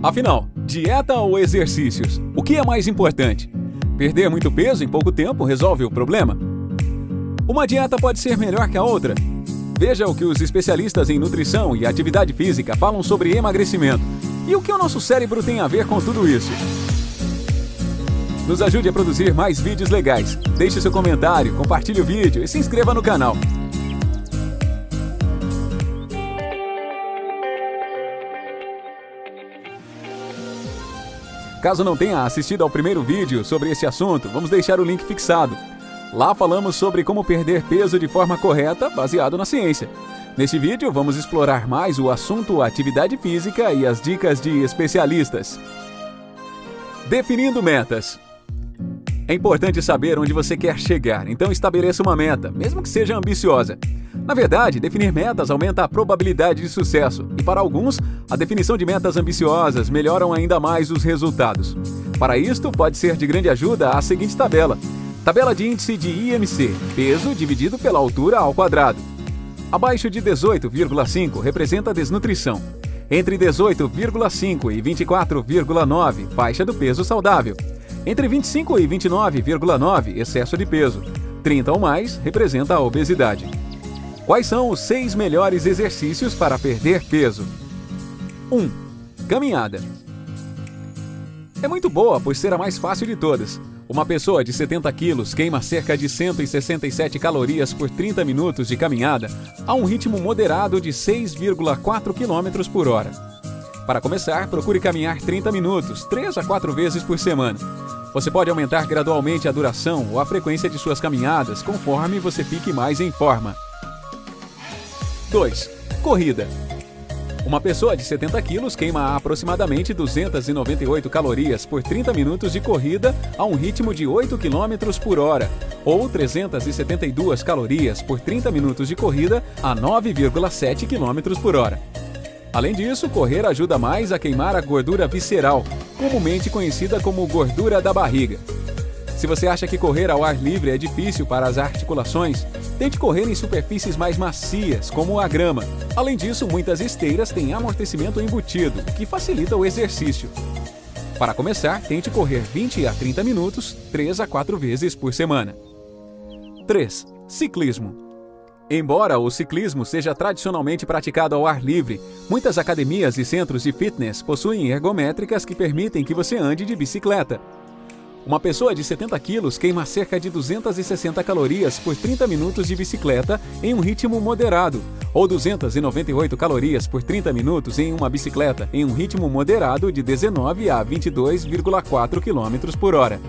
Afinal, dieta ou exercícios? O que é mais importante? Perder muito peso em pouco tempo resolve o problema? Uma dieta pode ser melhor que a outra? Veja o que os especialistas em nutrição e atividade física falam sobre emagrecimento e o que o nosso cérebro tem a ver com tudo isso. Nos ajude a produzir mais vídeos legais. Deixe seu comentário, compartilhe o vídeo e se inscreva no canal. Caso não tenha assistido ao primeiro vídeo sobre esse assunto, vamos deixar o link fixado. Lá falamos sobre como perder peso de forma correta, baseado na ciência. Neste vídeo, vamos explorar mais o assunto atividade física e as dicas de especialistas. Definindo metas. É importante saber onde você quer chegar, então estabeleça uma meta, mesmo que seja ambiciosa. Na verdade, definir metas aumenta a probabilidade de sucesso e, para alguns, a definição de metas ambiciosas melhoram ainda mais os resultados. Para isto, pode ser de grande ajuda a seguinte tabela. Tabela de índice de IMC, peso dividido pela altura ao quadrado. Abaixo de 18,5 representa desnutrição. Entre 18,5 e 24,9, faixa do peso saudável. Entre 25 e 29,9, excesso de peso. 30 ou mais representa a obesidade. Quais são os 6 melhores exercícios para perder peso? 1. Caminhada. É muito boa, pois será a mais fácil de todas. Uma pessoa de 70 quilos queima cerca de 167 calorias por 30 minutos de caminhada a um ritmo moderado de 6,4 km por hora. Para começar, procure caminhar 30 minutos, 3 a 4 vezes por semana. Você pode aumentar gradualmente a duração ou a frequência de suas caminhadas conforme você fique mais em forma. 2. Corrida. Uma pessoa de 70 quilos queima aproximadamente 298 calorias por 30 minutos de corrida a um ritmo de 8 km por hora, ou 372 calorias por 30 minutos de corrida a 9,7 km por hora. Além disso, correr ajuda mais a queimar a gordura visceral, comumente conhecida como gordura da barriga. Se você acha que correr ao ar livre é difícil para as articulações, tente correr em superfícies mais macias, como a grama. Além disso, muitas esteiras têm amortecimento embutido, o que facilita o exercício. Para começar, tente correr 20 a 30 minutos, 3 a 4 vezes por semana. 3. Ciclismo. Embora o ciclismo seja tradicionalmente praticado ao ar livre, muitas academias e centros de fitness possuem ergométricas que permitem que você ande de bicicleta. Uma pessoa de 70 quilos queima cerca de 260 calorias por 30 minutos de bicicleta em um ritmo moderado, ou 298 calorias por 30 minutos em uma bicicleta em um ritmo moderado de 19 a 22,4 km por hora.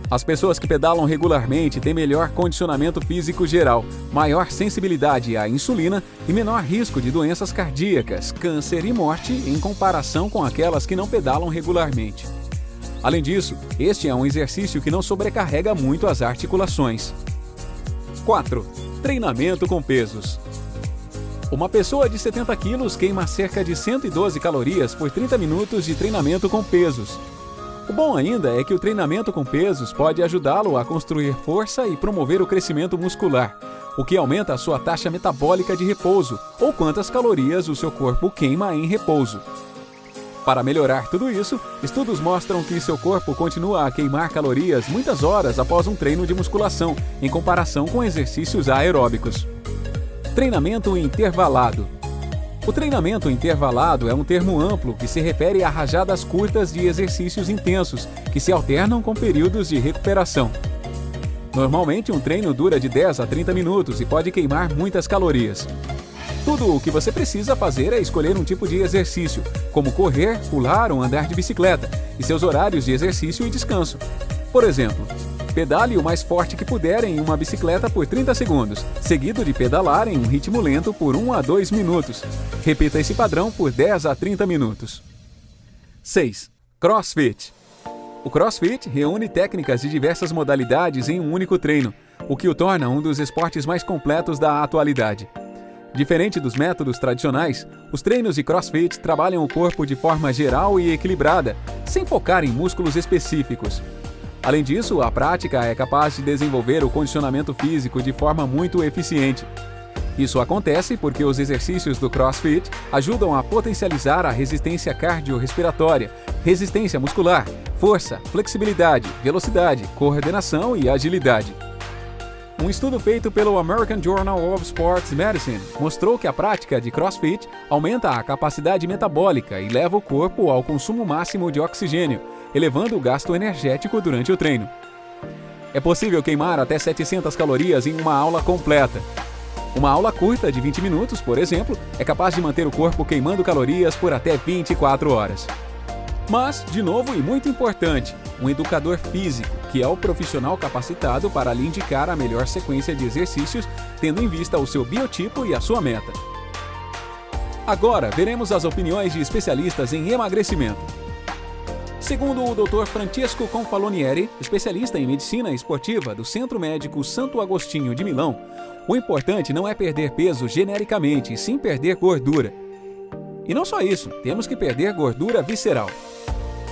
As pessoas que pedalam regularmente têm melhor condicionamento físico geral, maior sensibilidade à insulina e menor risco de doenças cardíacas, câncer e morte em comparação com aquelas que não pedalam regularmente. Além disso, este é um exercício que não sobrecarrega muito as articulações. 4. Treinamento com pesos. Uma pessoa de 70 quilos queima cerca de 112 calorias por 30 minutos de treinamento com pesos. O bom ainda é que o treinamento com pesos pode ajudá-lo a construir força e promover o crescimento muscular, o que aumenta a sua taxa metabólica de repouso, ou quantas calorias o seu corpo queima em repouso. Para melhorar tudo isso, estudos mostram que seu corpo continua a queimar calorias muitas horas após um treino de musculação, em comparação com exercícios aeróbicos. Treinamento intervalado. O treinamento intervalado é um termo amplo que se refere a rajadas curtas de exercícios intensos, que se alternam com períodos de recuperação. Normalmente, um treino dura de 10 a 30 minutos e pode queimar muitas calorias. Tudo o que você precisa fazer é escolher um tipo de exercício, como correr, pular ou andar de bicicleta, e seus horários de exercício e descanso. Por exemplo, pedale o mais forte que puder em uma bicicleta por 30 segundos, seguido de pedalar em um ritmo lento por 1 a 2 minutos. Repita esse padrão por 10 a 30 minutos. 6. CrossFit. O CrossFit reúne técnicas de diversas modalidades em um único treino, o que o torna um dos esportes mais completos da atualidade. Diferente dos métodos tradicionais, os treinos de CrossFit trabalham o corpo de forma geral e equilibrada, sem focar em músculos específicos. Além disso, a prática é capaz de desenvolver o condicionamento físico de forma muito eficiente. Isso acontece porque os exercícios do CrossFit ajudam a potencializar a resistência cardiorrespiratória, resistência muscular, força, flexibilidade, velocidade, coordenação e agilidade. Um estudo feito pelo American Journal of Sports Medicine mostrou que a prática de CrossFit aumenta a capacidade metabólica e leva o corpo ao consumo máximo de oxigênio, elevando o gasto energético durante o treino. É possível queimar até 700 calorias em uma aula completa. Uma aula curta de 20 minutos, por exemplo, é capaz de manter o corpo queimando calorias por até 24 horas. Mas, de novo e muito importante, um educador físico, que é o profissional capacitado para lhe indicar a melhor sequência de exercícios, tendo em vista o seu biotipo e a sua meta. Agora, veremos as opiniões de especialistas em emagrecimento. Segundo o Dr. Francesco Confalonieri, especialista em medicina esportiva do Centro Médico Santo Agostinho de Milão, o importante não é perder peso genericamente, e sim perder gordura. E não só isso, temos que perder gordura visceral.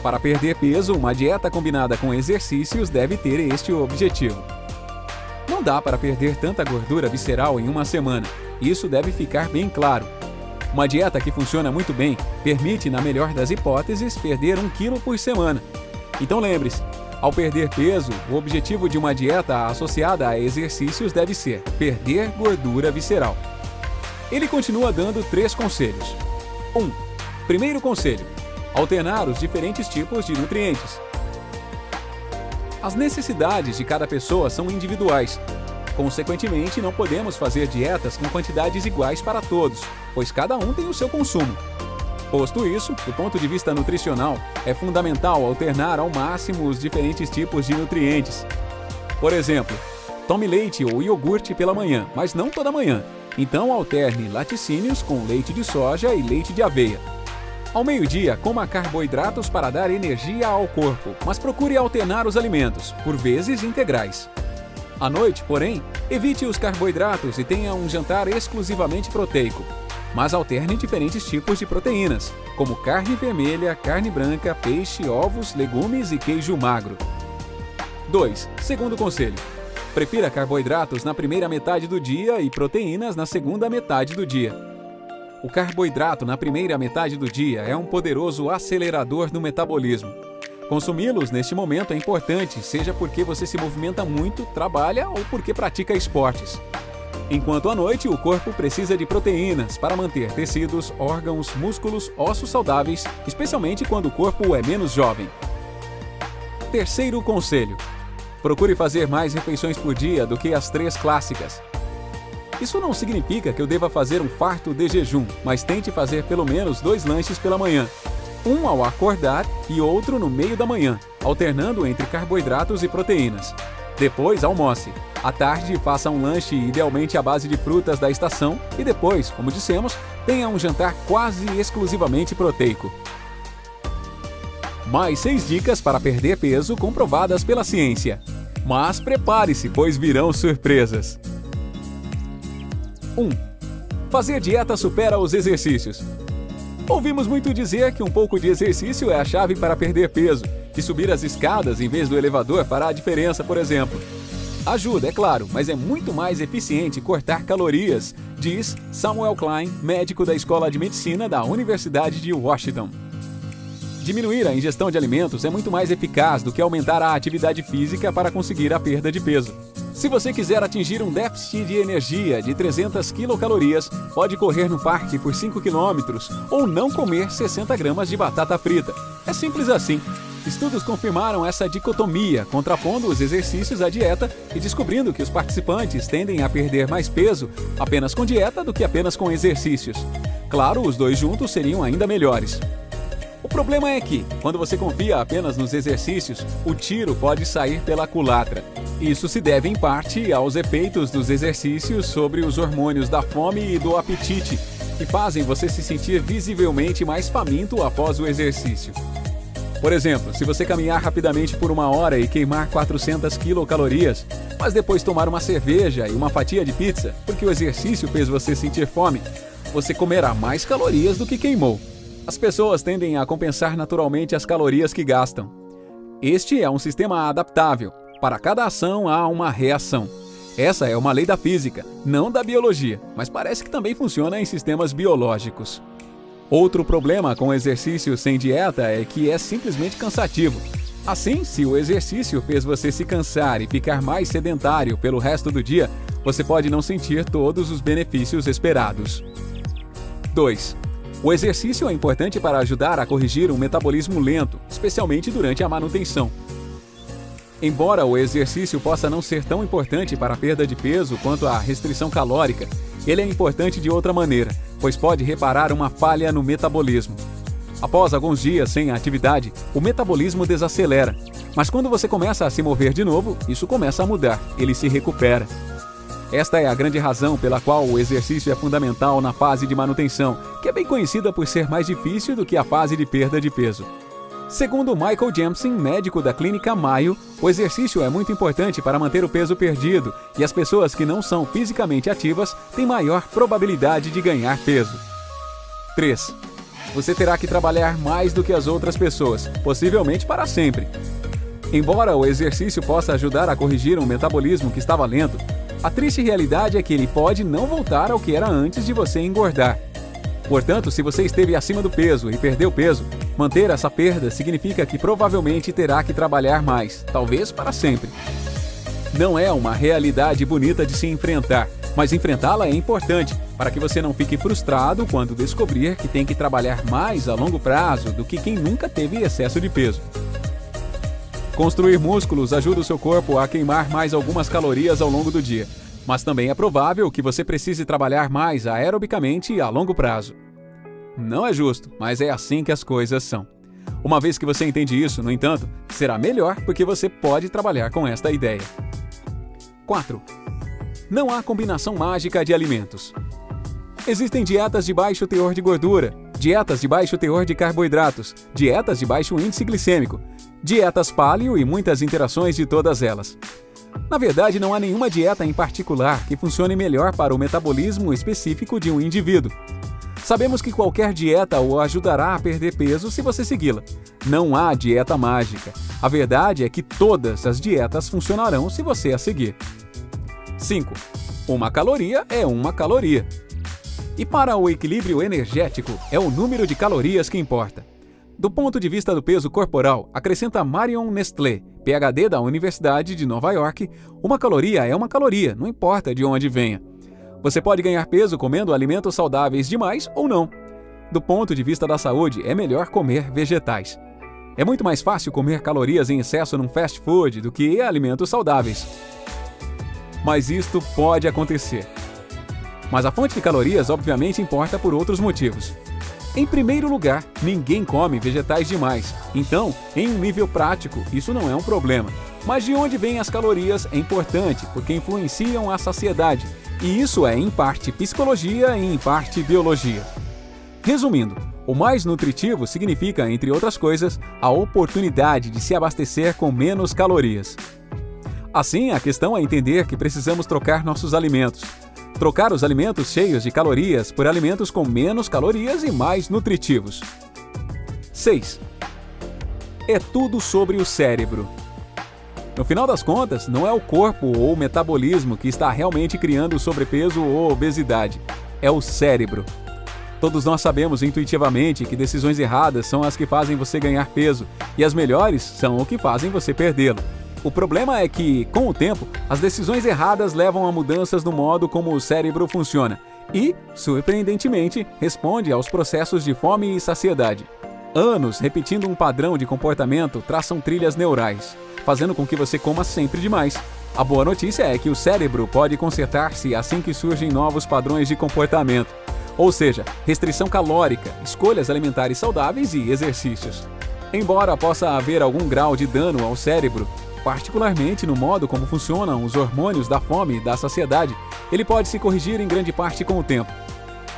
Para perder peso, uma dieta combinada com exercícios deve ter este objetivo. Não dá para perder tanta gordura visceral em uma semana, isso deve ficar bem claro. Uma dieta que funciona muito bem permite, na melhor das hipóteses, perder 1 quilo por semana. Então lembre-se, ao perder peso, o objetivo de uma dieta associada a exercícios deve ser perder gordura visceral. Ele continua dando 3 conselhos. 1. Primeiro conselho: alternar os diferentes tipos de nutrientes. As necessidades de cada pessoa são individuais. Consequentemente, não podemos fazer dietas com quantidades iguais para todos, pois cada um tem o seu consumo. Posto isso, do ponto de vista nutricional, é fundamental alternar ao máximo os diferentes tipos de nutrientes. Por exemplo, tome leite ou iogurte pela manhã, mas não toda manhã. Então alterne laticínios com leite de soja e leite de aveia. Ao meio-dia, coma carboidratos para dar energia ao corpo, mas procure alternar os alimentos, por vezes integrais. À noite, porém, evite os carboidratos e tenha um jantar exclusivamente proteico. Mas alterne diferentes tipos de proteínas, como carne vermelha, carne branca, peixe, ovos, legumes e queijo magro. 2. Segundo conselho: prefira carboidratos na primeira metade do dia e proteínas na segunda metade do dia. O carboidrato na primeira metade do dia é um poderoso acelerador do metabolismo. Consumi-los neste momento é importante, seja porque você se movimenta muito, trabalha ou porque pratica esportes. Enquanto à noite, o corpo precisa de proteínas para manter tecidos, órgãos, músculos, ossos saudáveis, especialmente quando o corpo é menos jovem. Terceiro conselho: procure fazer mais refeições por dia do que as 3 clássicas. Isso não significa que eu deva fazer um farto de jejum, mas tente fazer pelo menos 2 lanches pela manhã. Um ao acordar e outro no meio da manhã, alternando entre carboidratos e proteínas. Depois, almoce. À tarde, faça um lanche idealmente à base de frutas da estação e depois, como dissemos, tenha um jantar quase exclusivamente proteico. Mais 6 dicas para perder peso comprovadas pela ciência. Mas prepare-se, pois virão surpresas. 1. Fazer dieta supera os exercícios. Ouvimos muito dizer que um pouco de exercício é a chave para perder peso, que subir as escadas em vez do elevador fará a diferença, por exemplo. Ajuda, é claro, mas é muito mais eficiente cortar calorias, diz Samuel Klein, médico da Escola de Medicina da Universidade de Washington. Diminuir a ingestão de alimentos é muito mais eficaz do que aumentar a atividade física para conseguir a perda de peso. Se você quiser atingir um déficit de energia de 300 quilocalorias, pode correr no parque por 5 quilômetros ou não comer 60 gramas de batata frita. É simples assim. Estudos confirmaram essa dicotomia, contrapondo os exercícios à dieta e descobrindo que os participantes tendem a perder mais peso apenas com dieta do que apenas com exercícios. Claro, os dois juntos seriam ainda melhores. O problema é que, quando você confia apenas nos exercícios, o tiro pode sair pela culatra. Isso se deve, em parte, aos efeitos dos exercícios sobre os hormônios da fome e do apetite, que fazem você se sentir visivelmente mais faminto após o exercício. Por exemplo, se você caminhar rapidamente por 1 hora e queimar 400 quilocalorias, mas depois tomar uma cerveja e uma fatia de pizza, porque o exercício fez você sentir fome, você comerá mais calorias do que queimou. As pessoas tendem a compensar naturalmente as calorias que gastam. Este é um sistema adaptável. Para cada ação há uma reação. Essa é uma lei da física, não da biologia, mas parece que também funciona em sistemas biológicos. Outro problema com o exercício sem dieta é que é simplesmente cansativo. Assim, se o exercício fez você se cansar e ficar mais sedentário pelo resto do dia, você pode não sentir todos os benefícios esperados. 2. O exercício é importante para ajudar a corrigir um metabolismo lento, especialmente durante a manutenção. Embora o exercício possa não ser tão importante para a perda de peso quanto a restrição calórica, ele é importante de outra maneira, pois pode reparar uma falha no metabolismo. Após alguns dias sem atividade, o metabolismo desacelera, mas quando você começa a se mover de novo, isso começa a mudar, ele se recupera. Esta é a grande razão pela qual o exercício é fundamental na fase de manutenção, que é bem conhecida por ser mais difícil do que a fase de perda de peso. Segundo Michael Jameson, médico da clínica Mayo, o exercício é muito importante para manter o peso perdido e as pessoas que não são fisicamente ativas têm maior probabilidade de ganhar peso. 3. Você terá que trabalhar mais do que as outras pessoas, possivelmente para sempre. Embora o exercício possa ajudar a corrigir um metabolismo que estava lento, a triste realidade é que ele pode não voltar ao que era antes de você engordar. Portanto, se você esteve acima do peso e perdeu peso, manter essa perda significa que provavelmente terá que trabalhar mais, talvez para sempre. Não é uma realidade bonita de se enfrentar, mas enfrentá-la é importante para que você não fique frustrado quando descobrir que tem que trabalhar mais a longo prazo do que quem nunca teve excesso de peso. Construir músculos ajuda o seu corpo a queimar mais algumas calorias ao longo do dia, mas também é provável que você precise trabalhar mais aerobicamente a longo prazo. Não é justo, mas é assim que as coisas são. Uma vez que você entende isso, no entanto, será melhor porque você pode trabalhar com esta ideia. 4. Não há combinação mágica de alimentos. Existem dietas de baixo teor de gordura, dietas de baixo teor de carboidratos, dietas de baixo índice glicêmico, dietas paleo e muitas interações de todas elas. Na verdade, não há nenhuma dieta em particular que funcione melhor para o metabolismo específico de um indivíduo. Sabemos que qualquer dieta o ajudará a perder peso se você segui-la. Não há dieta mágica. A verdade é que todas as dietas funcionarão se você a seguir. 5. Uma caloria é uma caloria. E para o equilíbrio energético, é o número de calorias que importa. Do ponto de vista do peso corporal, acrescenta Marion Nestlé, PhD da Universidade de Nova York, uma caloria é uma caloria, não importa de onde venha. Você pode ganhar peso comendo alimentos saudáveis demais ou não. Do ponto de vista da saúde, é melhor comer vegetais. É muito mais fácil comer calorias em excesso num fast food do que alimentos saudáveis. Mas isto pode acontecer. Mas a fonte de calorias obviamente importa por outros motivos. Em primeiro lugar, ninguém come vegetais demais, então, em um nível prático, isso não é um problema. Mas de onde vêm as calorias é importante, porque influenciam a saciedade, e isso é em parte psicologia e em parte biologia. Resumindo, o mais nutritivo significa, entre outras coisas, a oportunidade de se abastecer com menos calorias. Assim, a questão é entender que precisamos trocar nossos alimentos. Trocar os alimentos cheios de calorias por alimentos com menos calorias e mais nutritivos. 6. É tudo sobre o cérebro. No final das contas, não é o corpo ou o metabolismo que está realmente criando sobrepeso ou obesidade. É o cérebro. Todos nós sabemos intuitivamente que decisões erradas são as que fazem você ganhar peso e as melhores são o que fazem você perdê-lo. O problema é que, com o tempo, as decisões erradas levam a mudanças no modo como o cérebro funciona e, surpreendentemente, responde aos processos de fome e saciedade. Anos repetindo um padrão de comportamento traçam trilhas neurais, fazendo com que você coma sempre demais. A boa notícia é que o cérebro pode consertar-se assim que surgem novos padrões de comportamento, ou seja, restrição calórica, escolhas alimentares saudáveis e exercícios. Embora possa haver algum grau de dano ao cérebro, particularmente no modo como funcionam os hormônios da fome e da saciedade, ele pode se corrigir em grande parte com o tempo.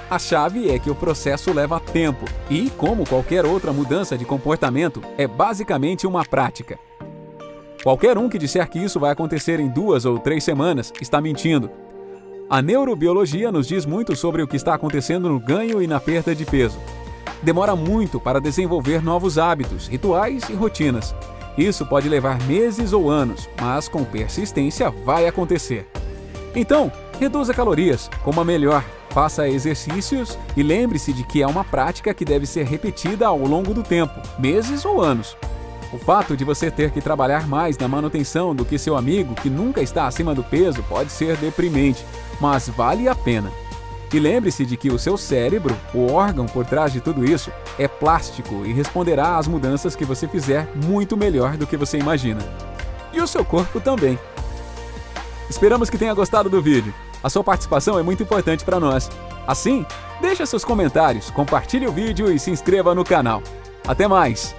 A chave é que o processo leva tempo e, como qualquer outra mudança de comportamento, é basicamente uma prática. Qualquer um que disser que isso vai acontecer em 2 ou 3 semanas está mentindo. A neurobiologia nos diz muito sobre o que está acontecendo no ganho e na perda de peso. Demora muito para desenvolver novos hábitos, rituais e rotinas. Isso pode levar meses ou anos, mas com persistência vai acontecer. Então, reduza calorias, coma melhor, faça exercícios e lembre-se de que é uma prática que deve ser repetida ao longo do tempo, meses ou anos. O fato de você ter que trabalhar mais na manutenção do que seu amigo que nunca está acima do peso pode ser deprimente, mas vale a pena. E lembre-se de que o seu cérebro, o órgão por trás de tudo isso, é plástico e responderá às mudanças que você fizer muito melhor do que você imagina. E o seu corpo também. Esperamos que tenha gostado do vídeo. A sua participação é muito importante para nós. Assim, deixe seus comentários, compartilhe o vídeo e se inscreva no canal. Até mais!